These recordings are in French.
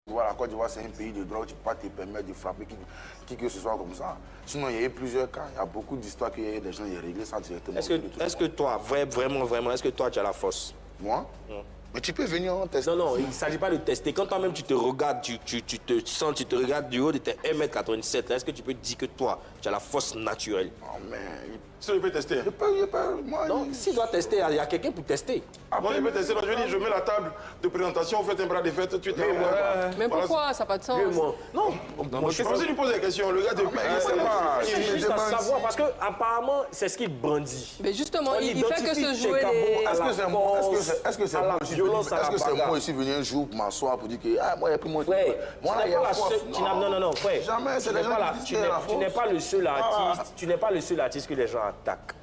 Voilà, la Côte d'Ivoire, c'est un pays de drogue, tu peux pas te permettre de frapper qui que ce soit comme ça. Sinon, il y a eu plusieurs cas, il y a beaucoup d'histoires qu'il y a eu des gens qui ont réglé ça directement. Est-ce que toi, vraiment, est-ce que toi, tu as la force? Moi? Mais tu peux venir en tester. Non, il ne s'agit pas de tester. Quand toi-même, tu te regardes, tu te sens, tu te regardes du haut de tes 1m87, est-ce que tu peux dire que toi, tu as la force naturelle? Oh, mais... Si je peux tester. Moi, Non, s'il doit tester, il y a quelqu'un pour tester. Moi, je peux tester. Donc, je dis, je mets la table de présentation, vous faites un bras de fête, tu t'es... Mais pourquoi? Ça n'a pas de sens. Non, Moi, je pense que tu poses des questions. Le gars, depuis... c'est juste à savoir, parce qu'apparemment, c'est ce qu'il brandit. Mais justement, On il fait que se identifie jouer Chekabo les... à Est-ce la que c'est force, à la violence, à la bagarre. moi ici venu un jour pour m'asseoir pour dire que moi, il y a plus mon... Frère, Moi, là, il y a force. non, frère. Jamais, c'est les gens qui disent qu'il y a la Tu n'es force. pas le seul artiste, tu n'es pas le seul artiste que les gens attaquent.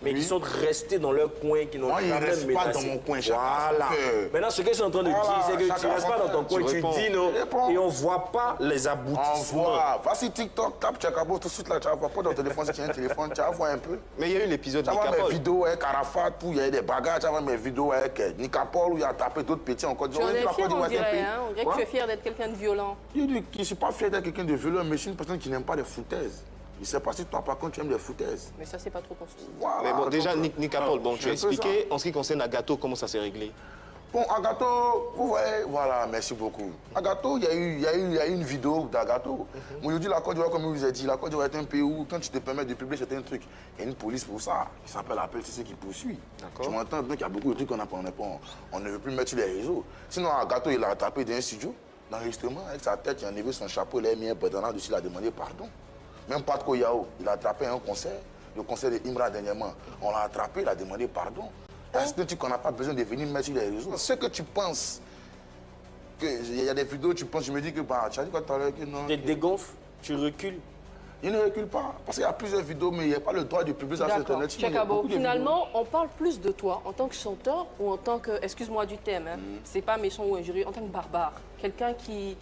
Mais qui sont restés dans leur coin, qui n'ont Moi, ils jamais restent pas menacé. dans mon coin, chacun Voilà. son cœur. Maintenant, ce que je suis en train de dire, c'est que tu chacun restes son pas dans cœur. ton coin, tu dis non, et on ne voit pas les On aboutissements. voit. Vas-y, TikTok, tape Chekabo, tout de suite là, tu vas voir. Pas dans le téléphone, si tu as un téléphone, tu vas voir un peu. Mais il y a eu l'épisode Tu vas voir mes Nicapol. vidéos avec Arafat, où il y a des bagarres, tu vas voir mes vidéos avec Nicapol, où il a tapé d'autres petits en Côte Tu en d'Ivoire. es fier, on dirait, hein? On dirait que tu es fier d'être quelqu'un de violent. Je ne suis pas fier d'être quelqu'un de violent, mais je suis une personne qui n'aime pas les foutaises. Je ne sais pas si toi, par contre, tu aimes les foutaises. Mais ça, c'est pas trop ton souci. Voilà. Mais bon, déjà, Nicapol, bon, tu as c'est un peu expliqué en ce qui concerne Agato comment ça s'est réglé. Bon, Agato, vous voyez, voilà, merci beaucoup. Agato, il y a eu une vidéo d'Agato. Aujourd'hui, la Côte d'Ivoire, comme je vous ai dit, la Côte d'Ivoire est un pays où, quand tu te permets de publier certains trucs, il y a une police pour ça, qui s'appelle Appel, c'est ce qui poursuit. Tu m'entends? Donc, il y a beaucoup de trucs on ne veut plus mettre sur les réseaux. Sinon, Agato, il a attrapé dans un studio, d'enregistrement, avec sa tête, il a enlevé son chapeau, il a mis un bandana dessus, il a demandé pardon. Même Patko Yao, il a attrapé un concert, le concert de Imra dernièrement. On l'a attrapé, il a demandé pardon. Est-ce que tu n'as pas besoin de venir mettre sur les réseaux? Ce que tu penses, qu'il y a des vidéos, tu penses, je me dis que bah, tu as dit quoi tout à l'heure que non. Tu te dégonfles, tu recules. Il ne recule pas, parce qu'il y a plusieurs vidéos, mais il n'y a pas le droit de publier ça sur D'accord. Internet. Sinon, il y a Chekabo, beaucoup de finalement, on parle plus de toi en tant que chanteur ou en tant que, excuse-moi du thème, hein, c'est pas méchant ou injurieux, en tant que barbare. Quelqu'un qui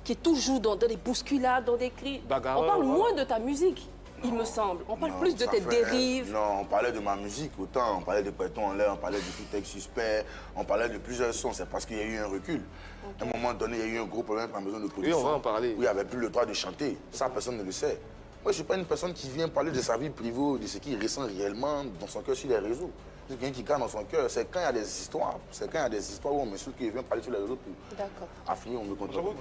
est toujours dans des bousculades, dans des cris. Bagarreur, On parle voilà. moins de ta musique, il me semble. On parle plus de ça tes fait- dérives. Non, on parlait de ma musique autant. On parlait de Péton en l'air, on parlait du Fitech Suspect, on parlait de plusieurs sons. C'est parce qu'il y a eu un recul. À un moment donné, il y a eu un gros problème par besoin de production. Oui, on va en parler. Où il n'y avait plus le droit de chanter. Ça, personne ne le sait. Moi, je ne suis pas une personne qui vient parler de sa vie privée, de ce qu'il ressent réellement dans son cœur sur les réseaux. C'est quelqu'un qui garde dans son cœur. C'est quand il y a des histoires. C'est quand il y a des histoires où on me souhaite qu'il vient parler sur les réseaux pour D'accord. affiner, on me contente. J'avoue,